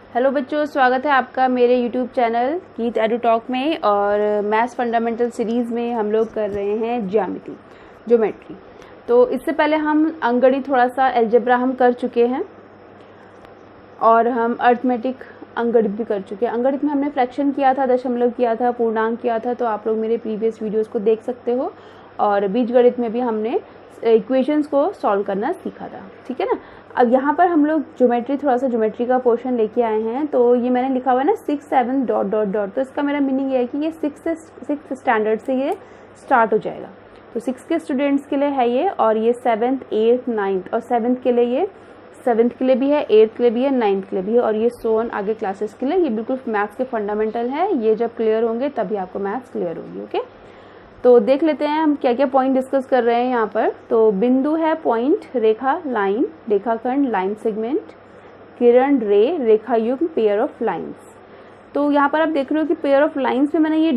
Hello बच्चों, स्वागत है आपका मेरे यूट्यूब चैनल गीत एडू टॉक में। और मैथ्स फंडामेंटल सीरीज़ में हम लोग कर रहे हैं ज्योमेट्री। तो इससे पहले हम अंकगणित थोड़ा सा अलजेब्रा हम कर चुके हैं और हम अर्थमेटिक अंकगणित भी कर चुके हैं। अंकगणित में हमने फ्रैक्शन किया था, दशमलव किया था, पूर्णांक किया था, तो आप लोग मेरे प्रीवियस वीडियोज़ को देख सकते हो। और बीजगणित में भी हमने इक्वेशंस को सॉल्व करना सीखा था, ठीक है ना। अब यहाँ पर हम लोग थोड़ा सा ज्योमेट्री का पोर्शन लेके आए हैं। तो ये मैंने लिखा हुआ है ना 6, 7 डॉट डॉट डॉट, तो इसका मेरा मीनिंग ये है कि ये 6 स्टैंडर्ड से ये स्टार्ट हो जाएगा। तो 6 के स्टूडेंट्स के लिए है ये, और ये 7th, 8th, 9th और 7th के लिए, ये 7th के लिए भी है, 8th के लिए भी है, 9th के लिए भी है, और ये सोन आगे क्लासेस के लिए। ये बिल्कुल मैथ्स के फंडामेंटल है। ये जब क्लियर होंगे तभी आपको मैथ्स क्लियर होगी। ओके, तो देख लेते हैं हम क्या क्या पॉइंट डिस्कस कर रहे हैं यहाँ पर। तो बिंदु है पॉइंट, रेखा लाइन, रेखाखंड लाइन सेगमेंट, किरण रे, रेखा युग्म, पेयर ऑफ लाइंस। तो यहाँ पर आप देख रहे हो कि पेयर ऑफ लाइंस में मैंने ये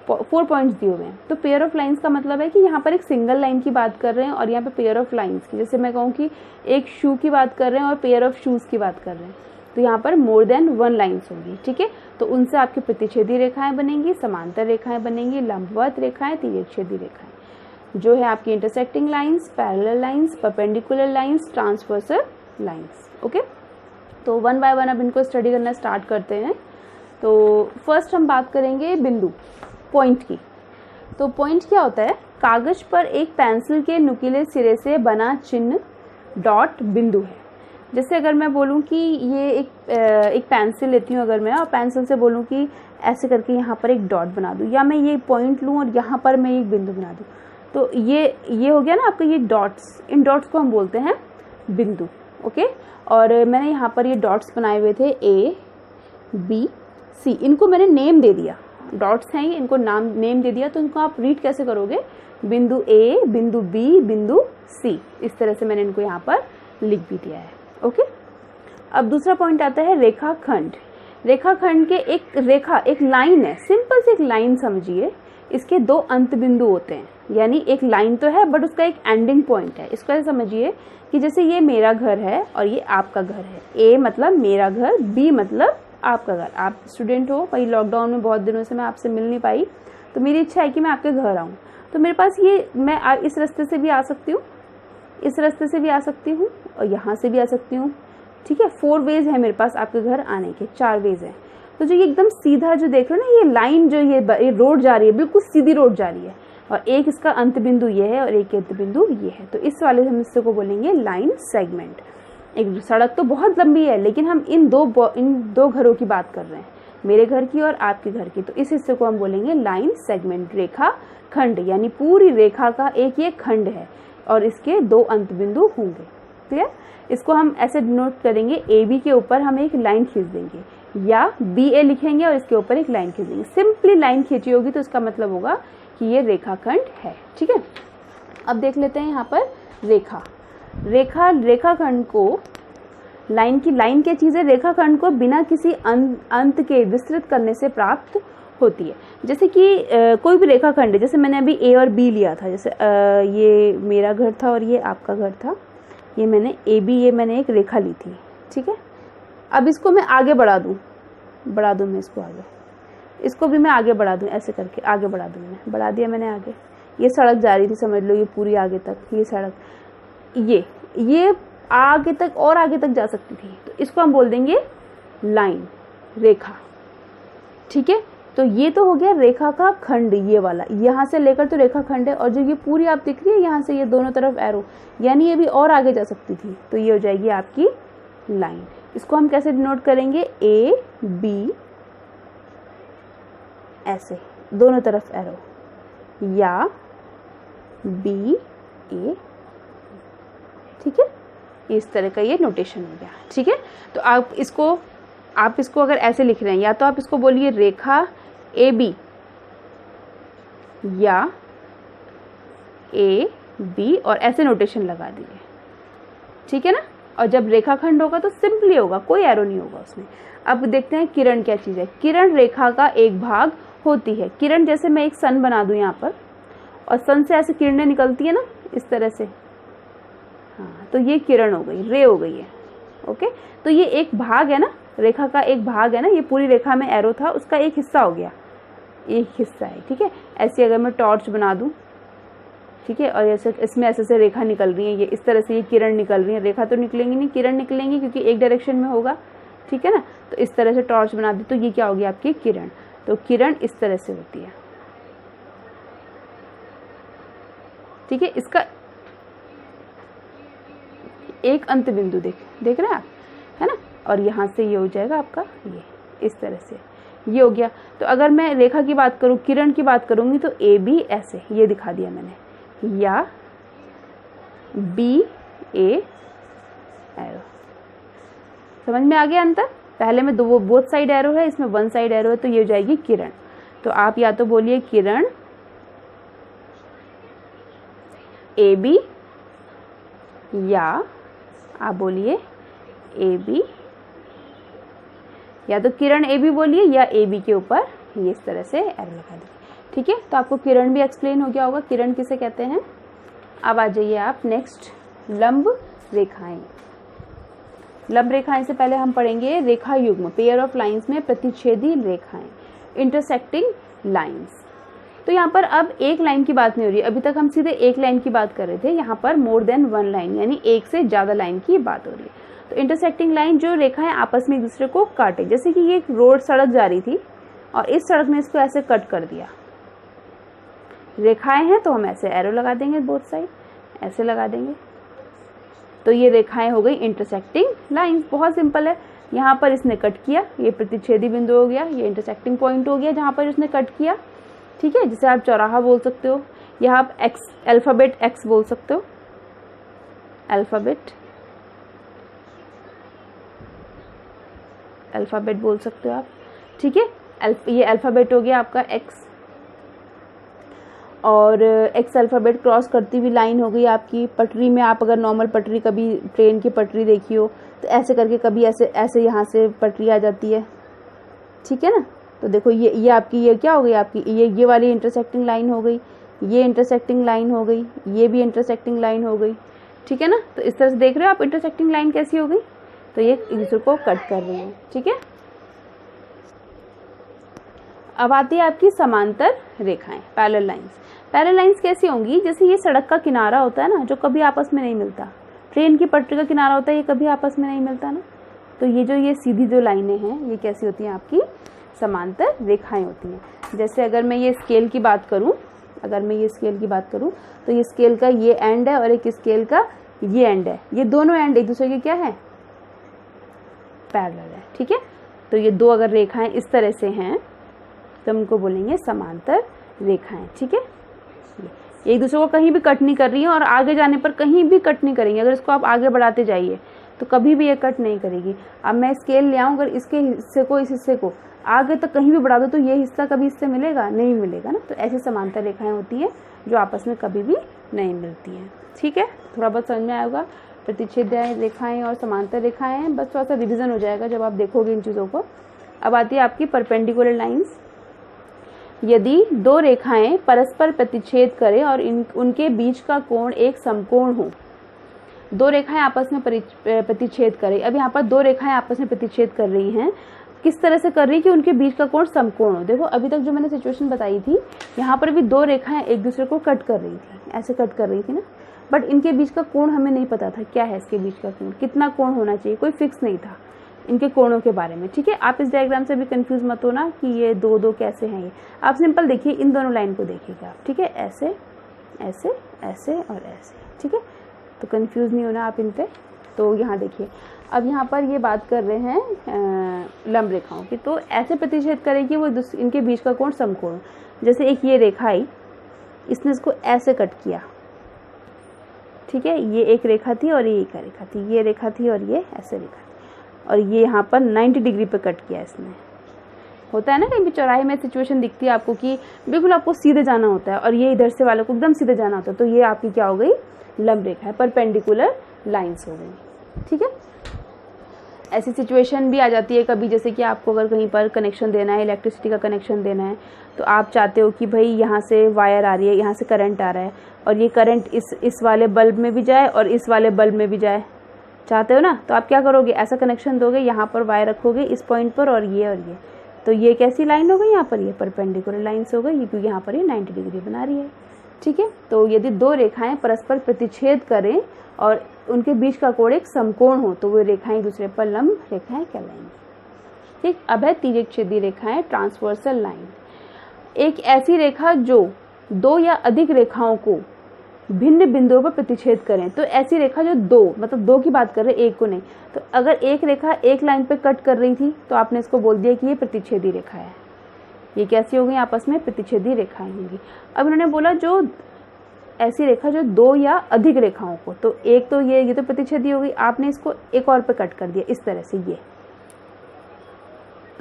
4 पॉइंट्स दिए हुए हैं। तो पेयर ऑफ लाइंस का मतलब है कि यहाँ पर एक सिंगल लाइन की बात कर रहे हैं और यहाँ पे पेयर ऑफ लाइंस की, जैसे मैं कहूँ कि एक शू की बात कर रहे हैं और पेयर ऑफ शूज़ की बात कर रहे हैं, तो यहाँ पर मोर देन 1 लाइन्स होंगी, ठीक है। तो उनसे आपकी प्रतिच्छेदी रेखाएं बनेंगी, समांतर रेखाएं बनेंगी, लंबवत रेखाएं, तिर्यकछेदी रेखाएं, जो है आपकी intersecting lines, parallel lines, perpendicular lines, transversal lines. Okay, तो 1 बाय 1 अब इनको स्टडी करना स्टार्ट करते हैं। तो फर्स्ट हम बात करेंगे बिंदु, पॉइंट की। तो पॉइंट क्या होता है? कागज पर एक पेंसिल के नुकीले सिरे से बना चिन्ह डॉट बिंदु है। जैसे अगर मैं बोलूँ कि ये एक पेंसिल लेती हूँ अगर मैं, और पेंसिल से बोलूँ कि ऐसे करके यहाँ पर एक डॉट बना दूँ, या मैं ये पॉइंट लूँ और यहाँ पर मैं एक बिंदु बना दूँ, तो ये हो गया ना आपका ये डॉट्स। इन डॉट्स को हम बोलते हैं बिंदु। ओके, और मैंने यहाँ पर ये डॉट्स बनाए हुए थे A, B, C, इनको मैंने नेम दे दिया। डॉट्स हैं ये, इनको नेम दे दिया। तो इनको आप रीड कैसे करोगे? बिंदु A, बिंदु B, बिंदु C, इस तरह से मैंने इनको यहाँ पर लिख भी दिया है। ओके, अब दूसरा पॉइंट आता है रेखाखंड। रेखाखंड के एक लाइन है, सिंपल सी एक लाइन समझिए। इसके 2 अंत बिंदु होते हैं, यानी एक लाइन तो है बट उसका एक एंडिंग पॉइंट है। इसको ऐसे समझिए कि जैसे ये मेरा घर है और ये आपका घर है। A मतलब मेरा घर, B मतलब आपका घर। आप स्टूडेंट हो, वही लॉकडाउन में बहुत दिनों से मैं आपसे मिल नहीं पाई, तो मेरी इच्छा है कि मैं आपके घर आऊँ। तो मेरे पास मैं इस रास्ते से भी आ सकती हूँ, इस रास्ते से भी आ सकती हूँ, और यहाँ से भी आ सकती हूँ, ठीक है। 4 वेज है मेरे पास आपके घर आने के, 4 वेज हैं। तो जो ये एकदम सीधा जो देख रहे हो ना, ये लाइन जो ये रोड जा रही है, बिल्कुल सीधी रोड जा रही है, और एक इसका अंत बिंदु ये है और एक अंत बिंदु ये है। तो इस वाले हम इससे को बोलेंगे लाइन सेगमेंट। एक सड़क तो बहुत लंबी है, लेकिन हम इन दो घरों की बात कर रहे हैं, मेरे घर की और आपके घर की। तो इस हिस्से को हम बोलेंगे लाइन सेगमेंट। रेखा खंड यानी पूरी रेखा का एक ये खंड है और इसके 2 अंत बिंदु होंगे। क्लियर? इसको हम ऐसे डिनोट करेंगे, AB के ऊपर हम एक लाइन खींच देंगे, या BA लिखेंगे और इसके ऊपर एक लाइन खींच देंगे। सिंपली लाइन खींची होगी तो इसका मतलब होगा कि ये रेखाखंड है, ठीक है। अब देख लेते हैं यहाँ पर रेखाखंड को, लाइन क्या चीज़ है? रेखाखंड को बिना किसी अंत के विस्तृत करने से प्राप्त होती है। जैसे कि कोई भी रेखाखंड है, जैसे मैंने अभी A और B लिया था, जैसे ये मेरा घर था और ये आपका घर था, ये मैंने AB, ये मैंने एक रेखा ली थी, ठीक है। अब इसको मैं आगे बढ़ा दूँ मैं इसको आगे, इसको भी मैं आगे बढ़ा दूँ, ऐसे करके आगे बढ़ा दूँ। मैंने बढ़ा दिया, मैंने आगे। ये सड़क जा रही थी, समझ लो ये पूरी आगे तक, ये सड़क ये आगे तक और आगे तक जा सकती थी। तो इसको हम बोल देंगे लाइन, रेखा, ठीक है। तो ये तो हो गया रेखा का खंड, ये वाला यहाँ से लेकर तो रेखा खंड है। और जो ये पूरी आप दिख रही है यहाँ से, ये दोनों तरफ एरो, यानी ये भी और आगे जा सकती थी, तो ये हो जाएगी आपकी लाइन। इसको हम कैसे डिनोट करेंगे? A, B, ऐसे दोनों तरफ एरो, या B, A, ठीक है। इस तरह का ये नोटेशन हो गया, ठीक है। तो आप इसको अगर ऐसे लिख रहे हैं, या तो आप इसको बोलिए रेखा AB, या AB और ऐसे नोटेशन लगा दिए, ठीक है ना। और जब रेखाखंड होगा तो सिंपली होगा, कोई एरो नहीं होगा उसमें। अब देखते हैं किरण क्या चीज़ है। किरण रेखा का एक भाग होती है। किरण, जैसे मैं एक सन बना दूं यहाँ पर, और सन से ऐसे किरणें निकलती है ना, इस तरह से, हाँ, तो ये किरण हो गई, रे हो गई है। ओके, तो ये एक भाग है ना, रेखा का एक भाग है ना, ये पूरी रेखा में एरो था, उसका एक हिस्सा हो गया, एक हिस्सा है, ठीक है। ऐसे अगर मैं टॉर्च बना दूं, ठीक है, और ऐसे इसमें ऐसे से रेखा निकल रही है, ये इस तरह से ये किरण निकल रही है, रेखा तो निकलेंगी नहीं, किरण निकलेंगी क्योंकि एक डायरेक्शन में होगा, ठीक है ना। तो इस तरह से टॉर्च बना दी तो ये क्या होगी आपकी किरण। तो किरण इस तरह से होती है, ठीक है। इसका एक अंत बिंदु देख रहे हैं आप, है ना, और यहाँ से ये हो जाएगा आपका ये इस तरह से, ये हो गया। तो अगर मैं रेखा की बात करूँ, किरण की बात करूँगी तो ए बी ऐसे ये दिखा दिया मैंने, या बी ए एरो। समझ में आ गया अंतर? पहले में दो बोथ साइड एरो है, इसमें वन साइड एरो है, तो ये हो जाएगी किरण। तो आप या तो बोलिए किरण ए बी, या आप बोलिए ए बी, या तो किरण ए बी बोलिए, या ए बी के ऊपर ये इस तरह से एरो लगा दीजिए, ठीक है। तो आपको किरण भी एक्सप्लेन हो गया होगा, किरण किसे कहते हैं। अब आ जाइए आप नेक्स्ट, लंब रेखाएं। लंब रेखाएं से पहले हम पढ़ेंगे रेखा युग्म, पेयर ऑफ लाइंस में प्रतिच्छेदी रेखाएं, इंटरसेक्टिंग लाइंस। तो यहाँ पर अब एक लाइन की बात नहीं हो रही, अभी तक हम सीधे एक लाइन की बात कर रहे थे, यहाँ पर मोर देन वन लाइन, यानी एक से ज्यादा लाइन की बात हो रही है। तो इंटरसेक्टिंग लाइन जो रेखाएं आपस में एक दूसरे को काटे, जैसे कि ये एक रोड सड़क जा रही थी और इस सड़क ने इसको ऐसे कट कर दिया, रेखाएं हैं तो हम ऐसे एरो लगा देंगे, बोथ साइड ऐसे लगा देंगे, तो ये रेखाएं हो गई इंटरसेक्टिंग लाइंस। बहुत सिंपल है, यहाँ पर इसने कट किया, ये प्रतिच्छेदी बिंदु हो गया, ये इंटरसेक्टिंग पॉइंट हो गया जहाँ पर इसने कट किया, ठीक है, जिसे आप चौराहा बोल सकते हो, या आप एक्स अल्फाबेट एक्स बोल सकते हो, अल्फाबेट बोल सकते हो आप, ठीक है। ये अल्फाबेट हो गया आपका एक्स, और एक्स अल्फाबेट क्रॉस करती हुई लाइन हो गई आपकी पटरी में। आप अगर नॉर्मल पटरी, कभी ट्रेन की पटरी देखी हो तो ऐसे करके कभी ऐसे ऐसे यहाँ से पटरी आ जाती है, ठीक है ना। तो देखो ये आपकी ये क्या हो गई आपकी, ये वाली इंटरसेक्टिंग लाइन हो गई, ये इंटरसेक्टिंग लाइन हो गई, ये भी इंटरसेक्टिंग लाइन हो गई, ठीक है ना। तो इस तरह से देख रहे हो आप इंटरसेक्टिंग लाइन कैसी हो गई, तो ये एक दूसरे को कट कर रही है, ठीक है। अब आती है आपकी समांतर रेखाएं, पैरेलल लाइंस। पैरेलल लाइंस कैसी होंगी, जैसे ये सड़क का किनारा होता है ना, जो कभी आपस में नहीं मिलता, ट्रेन की पटरी का किनारा होता है, ये कभी आपस में नहीं मिलता ना, तो ये जो ये सीधी जो लाइनें हैं ये कैसी होती हैं आपकी समांतर रेखाएं होती हैं। जैसे अगर मैं ये स्केल की बात करूं, तो ये स्केल का ये एंड है और एक स्केल का ये एंड है, ये दोनों एंड एक दूसरे के क्या है, पैरेलल है, ठीक है। तो ये दो अगर रेखाएं इस तरह से हैं तो हम उनको बोलेंगे समांतर रेखाएं, ठीक है। ये एक दूसरे को कहीं भी कट नहीं कर रही है और आगे जाने पर कहीं भी कट नहीं करेंगे। अगर इसको आप आगे बढ़ाते जाइए तो कभी भी ये कट नहीं करेगी। अब मैं स्केल ले आऊँ, अगर इसके हिस्से को इस हिस्से को आगे तक कहीं भी बढ़ा दो तो ये हिस्सा कभी इससे मिलेगा नहीं मिलेगा ना। तो ऐसी समांतर रेखाएं होती हैं जो आपस में कभी भी नहीं मिलती हैं, ठीक है। थोड़ा बहुत समझ में आया होगा, प्रतिच्छेद रेखाएं और समांतर रेखाएं हैं, बस थोड़ा सा रिविजन हो जाएगा जब आप देखोगे इन चीज़ों को। अब आती है आपकी परपेंडिकुलर लाइंस। यदि दो रेखाएं परस्पर प्रतिच्छेद करें और उनके बीच का कोण एक समकोण हो, दो रेखाएं आपस में प्रतिच्छेद करें। अब यहाँ पर दो रेखाएं आपस में प्रतिच्छेद कर रही हैं, किस तरह से कर रही है कि उनके बीच का कोण समकोण हो। देखो अभी तक जो मैंने सिचुएशन बताई थी, यहाँ पर भी दो रेखाएं एक दूसरे को कट कर रही थी, ऐसे कट कर रही थी ना, बट इनके बीच का कोण हमें नहीं पता था क्या है, इसके बीच का कोण कितना कोण होना चाहिए, कोई फिक्स नहीं था इनके कोणों के बारे में, ठीक है। आप इस डायग्राम से भी कंफ्यूज मत होना कि ये दो दो कैसे हैं। ये आप सिंपल देखिए, इन दोनों लाइन को देखिएगा आप, ठीक है, ऐसे ऐसे ऐसे और ऐसे, ठीक है। तो कंफ्यूज नहीं होना आप इन पे। तो यहाँ देखिए, अब यहाँ पर ये बात कर रहे हैं लंब रेखाओं की, तो ऐसे प्रतिच्छेद करें कि वो इनके बीच का कोण समकोण। जैसे एक ये रेखा आई, इसने इसको ऐसे कट किया, ठीक है, ये एक रेखा थी और ये एक रेखा थी, ये रेखा थी और ये ऐसे रेखा थी, और ये यहाँ पर 90 डिग्री पे कट किया इसने। होता है ना कहीं भी चौराहे में सिचुएशन दिखती है आपको कि बिल्कुल आपको सीधे जाना होता है और ये इधर से वाले को एकदम सीधे जाना होता है, तो ये आपकी क्या हो गई, लंब रेखा है, परपेंडिकुलर लाइंस हो गई, ठीक है। ऐसी सिचुएशन भी आ जाती है कभी, जैसे कि आपको अगर कहीं पर कनेक्शन देना है, इलेक्ट्रिसिटी का कनेक्शन देना है, तो आप चाहते हो कि भाई यहाँ से वायर आ रही है, यहाँ से करंट आ रहा है और ये करंट इस वाले बल्ब में भी जाए और इस वाले बल्ब में भी जाए, चाहते हो ना, तो आप क्या करोगे, ऐसा कनेक्शन दोगे, यहाँ पर वाई रखोगे इस पॉइंट पर और ये, तो ये कैसी लाइन हो गई, यहाँ पर ये परपेंडिकुलर लाइन्स हो गई, क्योंकि यहाँ पर ये 90 डिग्री बना रही है। ठीक है, तो यदि दो रेखाएं परस्पर प्रतिच्छेद करें और उनके बीच का कोण एक समकोण हो तो वो रेखाएं एक दूसरे पर लंब रेखाएं कहलाएंगी। ठीक, अब है तिर्यक छेदी रेखाएं, ट्रांसवर्सल लाइन। एक ऐसी रेखा जो दो या अधिक रेखाओं को भिन्न बिंदुओं पर प्रतिच्छेद करें। तो ऐसी रेखा जो दो, मतलब दो की बात कर रहे हैं, एक को नहीं। तो अगर एक रेखा एक लाइन पे कट कर रही थी तो आपने इसको बोल दिया कि ये प्रतिच्छेदी रेखा है। ये कैसी हो गई, आपस में प्रतिच्छेदी रेखाएं होंगी। अब इन्होंने बोला जो ऐसी रेखा जो दो या अधिक रेखाओं को, तो एक तो ये तो प्रतिच्छेदी हो गई, आपने इसको एक और पे कट कर दिया इस तरह से ये,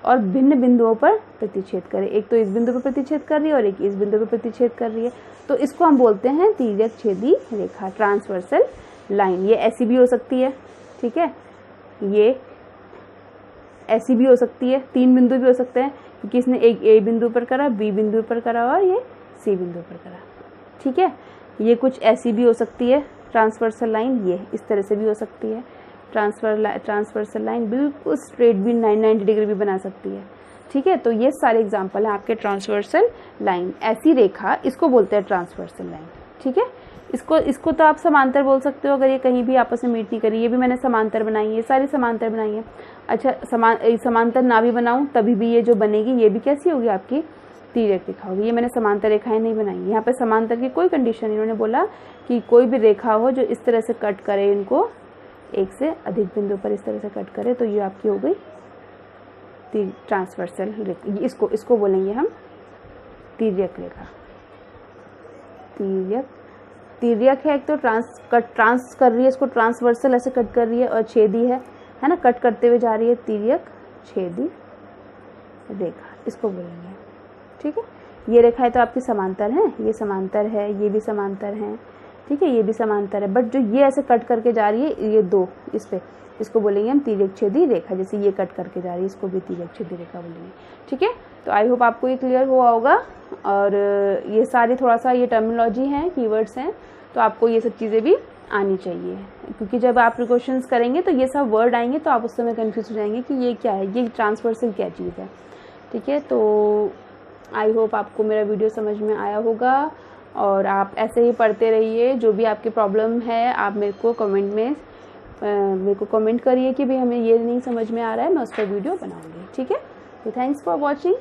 और भिन्न बिंदुओं पर प्रतिच्छेद करे। एक तो इस बिंदु पर प्रतिच्छेद कर रही है और एक इस बिंदु पर प्रतिच्छेद कर रही है, तो इसको हम बोलते हैं तिर्यक छेदी रेखा, ट्रांसवर्सल लाइन। ये ऐसी भी हो सकती है, ठीक है, ये ऐसी भी हो सकती है, तीन बिंदु भी हो सकते हैं, क्योंकि इसने एक ए बिंदु पर करा, बी बिंदु पर करा और ये सी बिंदु पर करा। ठीक है, ये कुछ ऐसी भी हो सकती है ट्रांसवर्सल लाइन, ये इस तरह से भी हो सकती है। ट्रांसवर्सल लाइन बिल्कुल स्ट्रेट भी 90 डिग्री भी बना सकती है। ठीक है, तो ये सारे एग्जांपल हैं आपके ट्रांसवर्सल लाइन। ऐसी रेखा, इसको बोलते हैं ट्रांसवर्सल लाइन। ठीक है, इसको तो आप समांतर बोल सकते हो अगर ये कहीं भी आपस में मीट नहीं करी। ये भी मैंने समांतर बनाई है, सारी समांतर बनाई है। अच्छा, समांतर ना भी बनाऊं तभी भी ये जो बनेगी ये भी कैसी होगी, आपकी तिर्यक रेखा होगी। ये मैंने समांतर रेखाएं नहीं बनाई, यहाँ पे समांतर की कोई कंडीशन, इन्होंने बोला कि कोई भी रेखा हो जो इस तरह से कट करे, इनको एक से अधिक बिंदु पर इस तरह से कट करे, तो ये आपकी हो गई ट्रांसवर्सल रेखा। इसको बोलेंगे हम तिर्यक रेखा। तिर्यक है, एक तो ट्रांस कर रही है, इसको ट्रांसवर्सल ऐसे कट कर रही है, और छेदी है ना, कट करते हुए जा रही है, तिर्यक छेदी रेखा इसको बोलेंगे। ठीक है, ये रेखाएं तो आपकी समांतर हैं, ये समांतर है, ये भी समांतर है। ठीक है, ये भी समांतर है, बट जो ये ऐसे कट करके जा रही है, ये दो इस पे, इसको बोलेंगे हम तिर्यक छेदी रेखा। जैसे ये कट करके जा रही है, इसको भी तिर्यक छेदी रेखा बोलेंगे। ठीक है, तो आई होप आपको ये क्लियर हुआ होगा। और ये सारी थोड़ा सा ये टर्मिनोलॉजी हैं, कीवर्ड्स हैं, तो आपको ये सब चीज़ें भी आनी चाहिए, क्योंकि जब आप क्वेश्चंस करेंगे तो ये सब वर्ड आएंगे तो आप उस समय कंफ्यूज हो जाएंगे कि ये क्या है, ये ट्रांसवर्सल क्या चीज़ है। ठीक है, तो आई होप आपको मेरा वीडियो समझ में आया होगा, और आप ऐसे ही पढ़ते रहिए। जो भी आपकी प्रॉब्लम है आप मेरे को कमेंट करिए कि भाई हमें ये नहीं समझ में आ रहा है, मैं उस पर वीडियो बनाऊंगी। ठीक है, तो थैंक्स फॉर वॉचिंग।